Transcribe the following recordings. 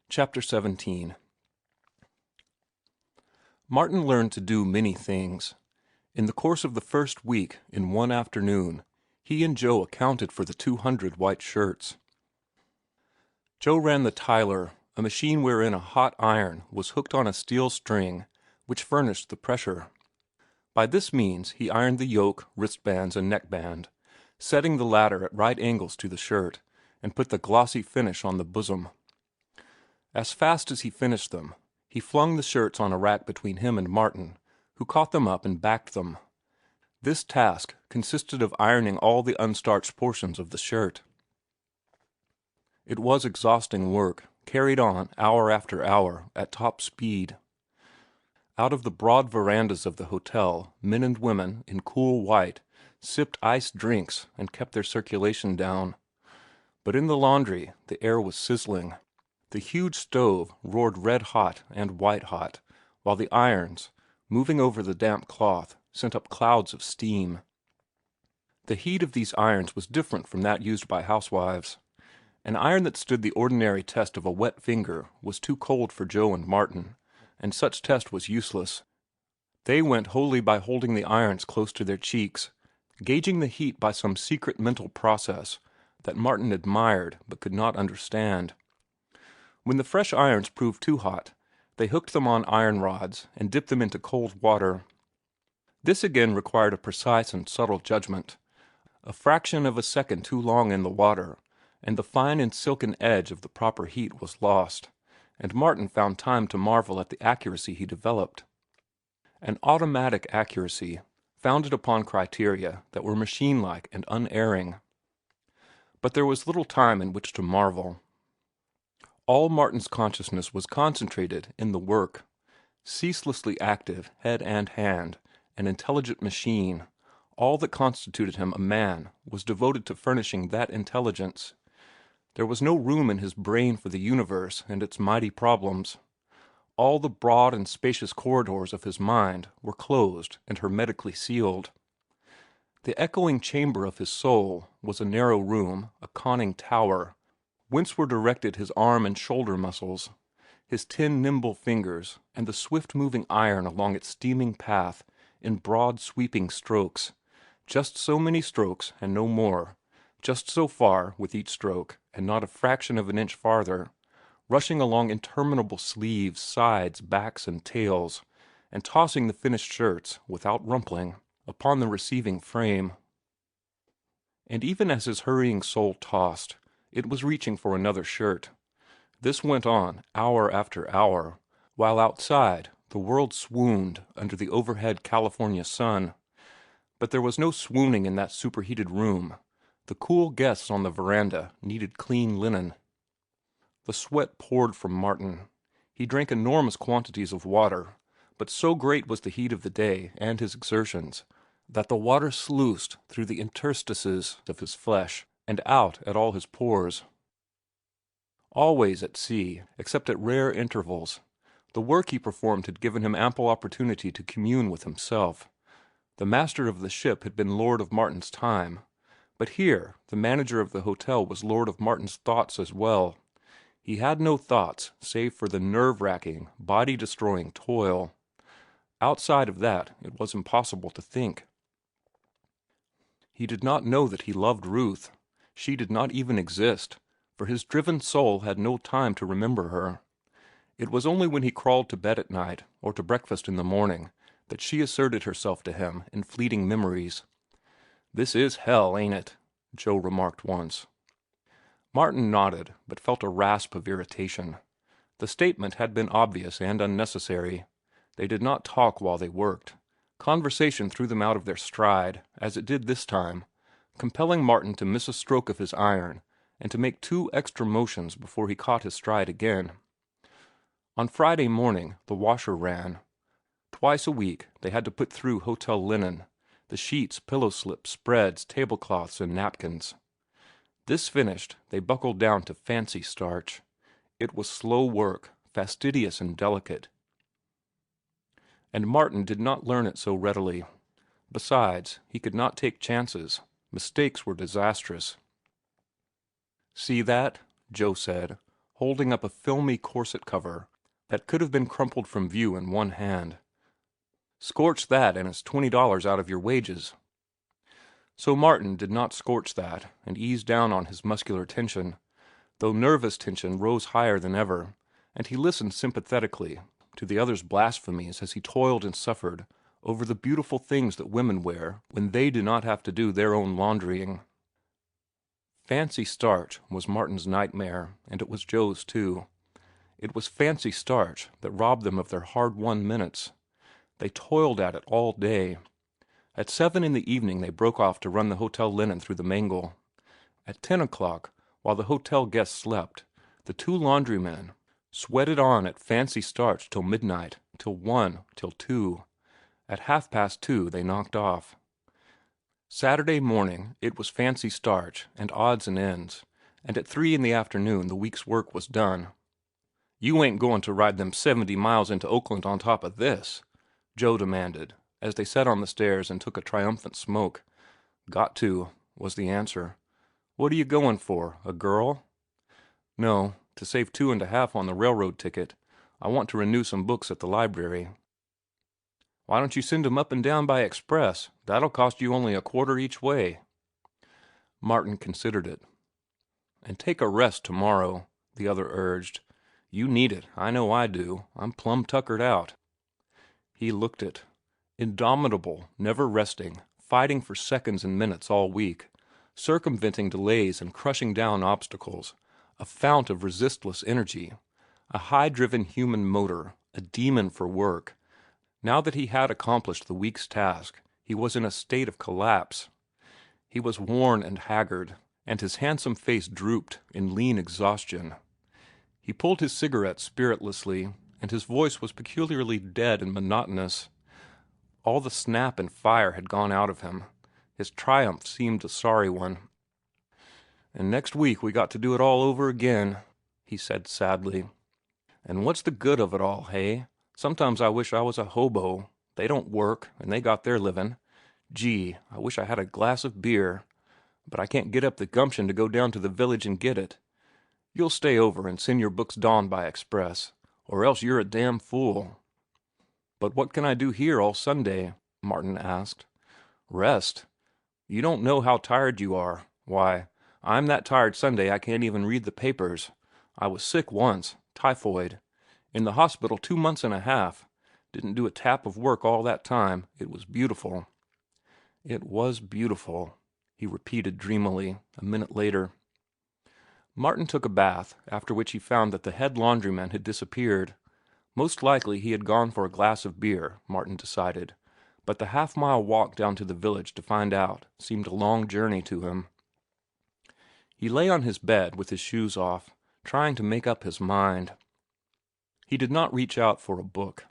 Chapter 17. Martin learned to do many things. In the course of the first week, in one afternoon, he and Joe accounted for the 200 white shirts. Joe ran the tiler, a machine wherein a hot iron was hooked on a steel string which furnished the pressure. By this means he ironed the yoke, wristbands, and neckband, setting the latter at right angles to the shirt, and put the glossy finish on the bosom. As fast as he finished them, he flung the shirts on a rack between him and Martin, who caught them up and backed them. This task consisted of ironing all the unstarched portions of the shirt. It was exhausting work, carried on hour after hour at top speed. Out of the broad verandas of the hotel, men and women, in cool white, sipped iced drinks and kept their circulation down. But in the laundry the air was sizzling. The huge stove roared red-hot and white-hot, while the irons, moving over the damp cloth, sent up clouds of steam. The heat of these irons was different from that used by housewives. An iron that stood the ordinary test of a wet finger was too cold for Joe and Martin, and such test was useless. They went wholly by holding the irons close to their cheeks, gauging the heat by some secret mental process that Martin admired but could not understand. When the fresh irons proved too hot, they hooked them on iron rods and dipped them into cold water. This again required a precise and subtle judgment. A fraction of a second too long in the water, and the fine and silken edge of the proper heat was lost, and Martin found time to marvel at the accuracy he developed. An automatic accuracy, founded upon criteria that were machine-like and unerring. But there was little time in which to marvel. All Martin's consciousness was concentrated in the work. Ceaselessly active, head and hand, an intelligent machine, all that constituted him a man was devoted to furnishing that intelligence. There was no room in his brain for the universe and its mighty problems. All the broad and spacious corridors of his mind were closed and hermetically sealed. The echoing chamber of his soul was a narrow room, a conning tower, whence were directed his arm and shoulder muscles, his 10 nimble fingers, and the swift-moving iron along its steaming path in broad sweeping strokes, just so many strokes and no more, just so far with each stroke, and not a fraction of an inch farther, rushing along interminable sleeves, sides, backs, and tails, and tossing the finished shirts, without rumpling, upon the receiving frame. And even as his hurrying soul tossed, it was reaching for another shirt. This went on hour after hour, while outside the world swooned under the overhead California sun. But there was no swooning in that superheated room. The cool guests on the veranda needed clean linen. The sweat poured from Martin. He drank enormous quantities of water, but so great was the heat of the day and his exertions that the water sluiced through the interstices of his flesh and out at all his pores. Always at sea, except at rare intervals, the work he performed had given him ample opportunity to commune with himself. The master of the ship had been lord of Martin's time, but here the manager of the hotel was lord of Martin's thoughts as well. He had no thoughts save for the nerve-racking, body-destroying toil. Outside of that it was impossible to think. He did not know that he loved Ruth. She did not even exist, for his driven soul had no time to remember her. It was only when he crawled to bed at night, or to breakfast in the morning, that she asserted herself to him in fleeting memories. "This is hell, ain't it?" Joe remarked once. Martin nodded, but felt a rasp of irritation. The statement had been obvious and unnecessary. They did not talk while they worked. Conversation threw them out of their stride, as it did this time, compelling Martin to miss a stroke of his iron and to make 2 extra motions before he caught his stride again. On Friday morning the washer ran. Twice a week they had to put through hotel linen, the sheets, pillow slips, spreads, tablecloths, and napkins. This finished, they buckled down to fancy starch. It was slow work, fastidious and delicate, and Martin did not learn it so readily. Besides, he could not take chances. Mistakes were disastrous. "See that?" Joe said, holding up a filmy corset cover that could have been crumpled from view in one hand. "Scorch that, and it's $20 out of your wages." So Martin did not scorch that, and eased down on his muscular tension, though nervous tension rose higher than ever, and he listened sympathetically to the other's blasphemies as he toiled and suffered over the beautiful things that women wear when they do not have to do their own laundrying. Fancy starch was Martin's nightmare, and it was Joe's too. It was fancy starch that robbed them of their hard-won minutes. They toiled at it all day. At 7 in the evening they broke off to run the hotel linen through the mangle. At 10 o'clock, while the hotel guests slept, the two laundrymen sweated on at fancy starch till midnight, till 1, till 2. At 2:30 they knocked off. Saturday morning it was fancy starch and odds and ends, and at 3 in the afternoon the week's work was done. "You ain't going to ride them 70 miles into Oakland on top of this?" Joe demanded, as they sat on the stairs and took a triumphant smoke. "Got to," was the answer. "What are you going for, a girl?" "No, to save 2.5 on the railroad ticket. I want to renew some books at the library." "Why don't you send 'em up and down by express? That'll cost you only a quarter each way." Martin considered it. "And take a rest tomorrow," the other urged. "You need it. I know I do. I'm plumb tuckered out." He looked it. Indomitable, never resting, fighting for seconds and minutes all week, circumventing delays and crushing down obstacles, a fount of resistless energy, a high-driven human motor, a demon for work. Now that he had accomplished the week's task, he was in a state of collapse. He was worn and haggard, and his handsome face drooped in lean exhaustion. He pulled his cigarette spiritlessly, and his voice was peculiarly dead and monotonous. All the snap and fire had gone out of him. His triumph seemed a sorry one. "And next week we got to do it all over again," he said sadly. "And what's the good of it all, hey? Sometimes I wish I was a hobo. They don't work, and they got their living. Gee, I wish I had a glass of beer. But I can't get up the gumption to go down to the village and get it. You'll stay over and send your books dawn by express, or else you're a damn fool." "But what can I do here all Sunday?" Martin asked. "Rest. You don't know how tired you are. Why, I'm that tired Sunday I can't even read the papers. I was sick once, typhoid. In the hospital 2 months and a half. Didn't do a tap of work all that time. It was beautiful." "It was beautiful," he repeated dreamily, a minute later. Martin took a bath, after which he found that the head laundryman had disappeared. Most likely he had gone for a glass of beer, Martin decided, but the half-mile walk down to the village to find out seemed a long journey to him. He lay on his bed with his shoes off, trying to make up his mind. He did not reach out for a book.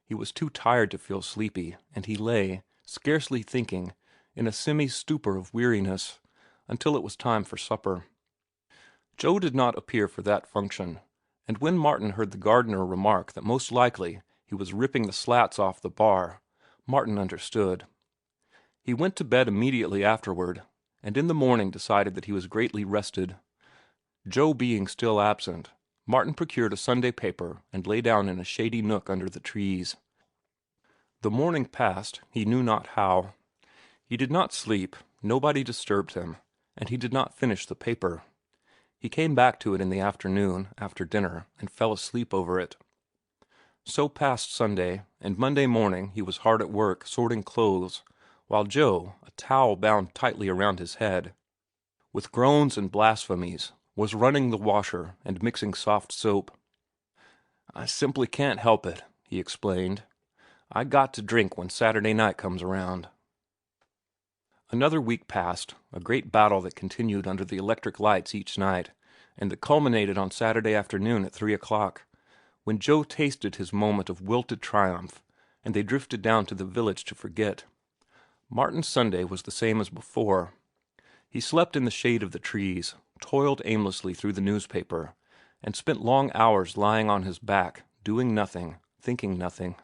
He was too tired to feel sleepy, and he lay, scarcely thinking, in a semi-stupor of weariness, until it was time for supper. Joe did not appear for that function, and when Martin heard the gardener remark that most likely he was ripping the slats off the bar, Martin understood. He went to bed immediately afterward, and in the morning decided that he was greatly rested. Joe being still absent, Martin procured a Sunday paper and lay down in a shady nook under the trees. The morning passed, he knew not how. He did not sleep, nobody disturbed him, and he did not finish the paper. He came back to it in the afternoon, after dinner, and fell asleep over it. So passed Sunday, and Monday morning he was hard at work sorting clothes, while Joe, a towel bound tightly around his head, with groans and blasphemies, was running the washer and mixing soft soap. "I simply can't help it," he explained. "I got to drink when Saturday night comes around." Another week passed, a great battle that continued under the electric lights each night, and that culminated on Saturday afternoon at 3 o'clock, when Joe tasted his moment of wilted triumph, and they drifted down to the village to forget. Martin's Sunday was the same as before. He slept in the shade of the trees, toiled aimlessly through the newspaper, and spent long hours lying on his back, doing nothing, thinking nothing.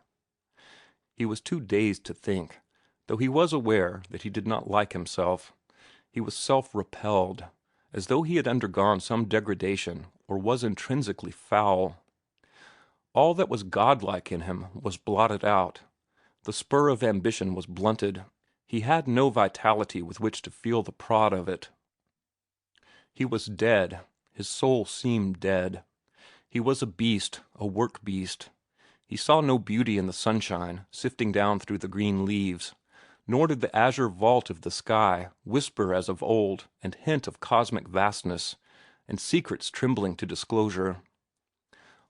He was too dazed to think, though he was aware that he did not like himself. He was self-repelled, as though he had undergone some degradation or was intrinsically foul. All that was godlike in him was blotted out. The spur of ambition was blunted. He had no vitality with which to feel the prod of it. He was dead. His soul seemed dead. He was a beast, a work beast. He saw no beauty in the sunshine sifting down through the green leaves, nor did the azure vault of the sky whisper as of old and hint of cosmic vastness and secrets trembling to disclosure.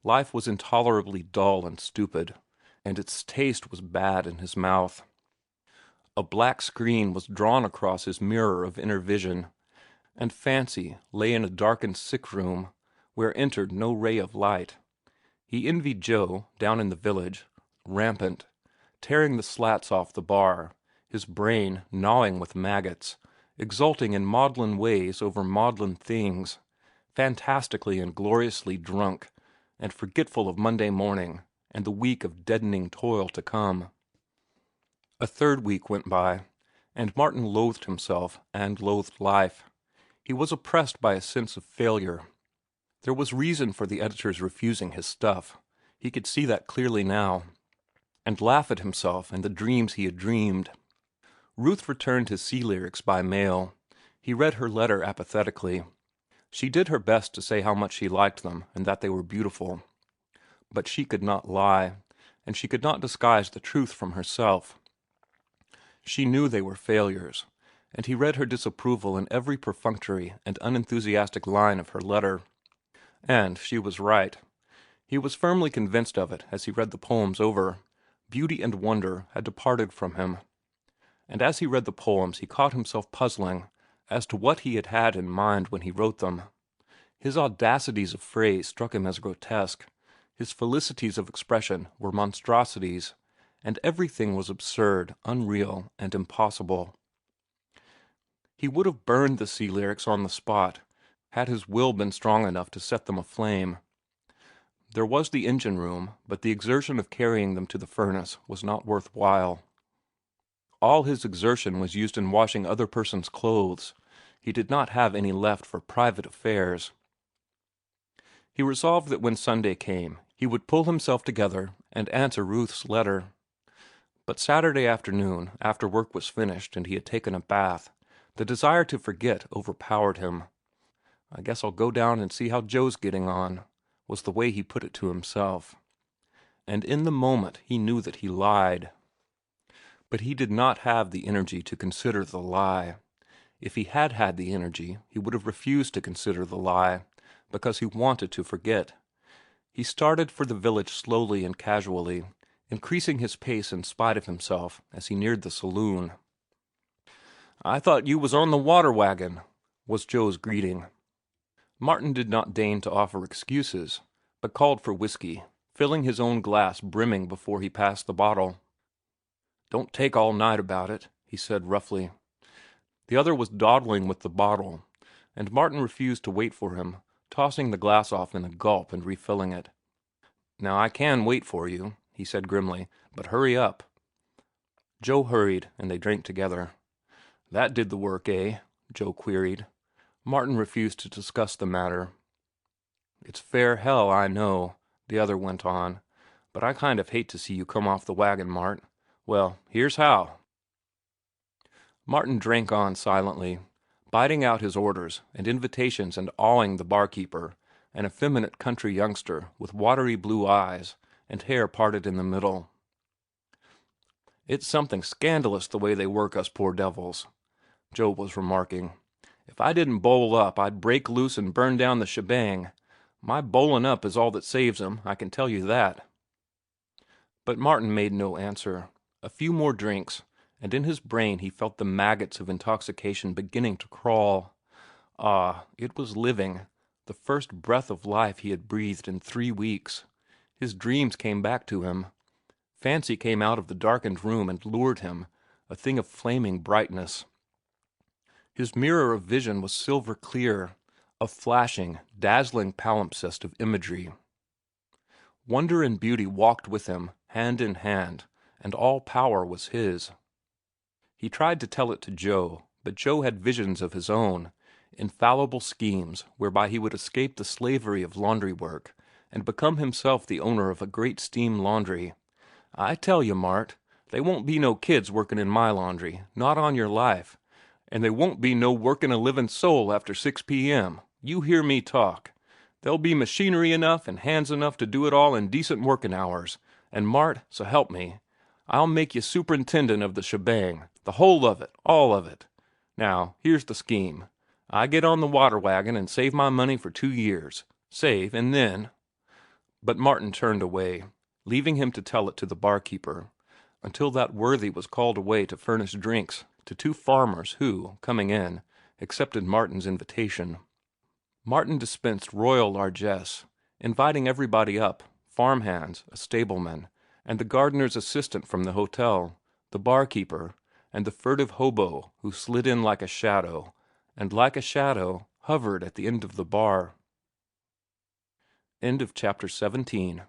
Life was intolerably dull and stupid, and its taste was bad in his mouth. A black screen was drawn across his mirror of inner vision, and fancy lay in a darkened sick room where entered no ray of light. He envied Joe, down in the village, rampant, tearing the slats off the bar, his brain gnawing with maggots, exulting in maudlin ways over maudlin things, fantastically and gloriously drunk, and forgetful of Monday morning and the week of deadening toil to come. A third week went by, and Martin loathed himself and loathed life. He was oppressed by a sense of failure. There was reason for the editors refusing his stuff. He could see that clearly now, and laugh at himself and the dreams he had dreamed. Ruth returned his sea lyrics by mail. He read her letter apathetically. She did her best to say how much she liked them and that they were beautiful. But she could not lie, and she could not disguise the truth from herself. She knew they were failures, and he read her disapproval in every perfunctory and unenthusiastic line of her letter. And she was right. He was firmly convinced of it as he read the poems over. Beauty and wonder had departed from him. And as he read the poems he caught himself puzzling as to what he had had in mind when he wrote them. His audacities of phrase struck him as grotesque. His felicities of expression were monstrosities, and everything was absurd, unreal, and impossible. He would have burned the sea lyrics on the spot, had his will been strong enough to set them aflame. There was the engine room, but the exertion of carrying them to the furnace was not worth while. All his exertion was used in washing other persons' clothes. He did not have any left for private affairs. He resolved that when Sunday came, he would pull himself together and answer Ruth's letter. But Saturday afternoon, after work was finished and he had taken a bath, the desire to forget overpowered him. "I guess I'll go down and see how Joe's getting on," was the way he put it to himself. And in the moment he knew that he lied. But he did not have the energy to consider the lie. If he had had the energy, he would have refused to consider the lie, because he wanted to forget. He started for the village slowly and casually, increasing his pace in spite of himself as he neared the saloon. "I thought you was on the water wagon," was Joe's greeting. Martin did not deign to offer excuses, but called for whiskey, filling his own glass brimming before he passed the bottle. "Don't take all night about it," he said roughly. The other was dawdling with the bottle, and Martin refused to wait for him, tossing the glass off in a gulp and refilling it. "Now I can wait for you," he said grimly, "but hurry up." Joe hurried, and they drank together. "That did the work, eh?" Joe queried. Martin refused to discuss the matter. "It's fair hell, I know," the other went on, "but I kind of hate to see you come off the wagon, Mart. Well, here's how." Martin drank on silently, biting out his orders and invitations and awing the barkeeper, an effeminate country youngster with watery blue eyes and hair parted in the middle. "It's something scandalous the way they work us poor devils," Joe was remarking. "If I didn't bowl up, I'd break loose and burn down the shebang. My bowling up is all that saves 'em, I can tell you that." But Martin made no answer. A few more drinks, and in his brain he felt the maggots of intoxication beginning to crawl. Ah, it was living, the first breath of life he had breathed in 3 weeks. His dreams came back to him. Fancy came out of the darkened room and lured him, a thing of flaming brightness. His mirror of vision was silver clear, a flashing, dazzling palimpsest of imagery. Wonder and beauty walked with him, hand in hand, and all power was his. He tried to tell it to Joe, but Joe had visions of his own, infallible schemes whereby he would escape the slavery of laundry work and become himself the owner of a great steam laundry. I tell you, Mart, they won't be no kids workin' in my laundry, not on your life, and they won't be no workin' a livin' soul after 6 p.m. You hear me talk. There'll be machinery enough and hands enough to do it all in decent workin' hours, and Mart, so help me, I'll make you superintendent of the shebang, the whole of it, all of it. Now, here's the scheme. I get on the water wagon and save my money for 2 years. Save, and then—" But Martin turned away, leaving him to tell it to the barkeeper, until that worthy was called away to furnish drinks to two farmers who, coming in, accepted Martin's invitation. Martin dispensed royal largesse, inviting everybody up, farm hands, a stableman, and the gardener's assistant from the hotel, the barkeeper, and the furtive hobo who slid in like a shadow, and like a shadow hovered at the end of the bar. End of chapter 17.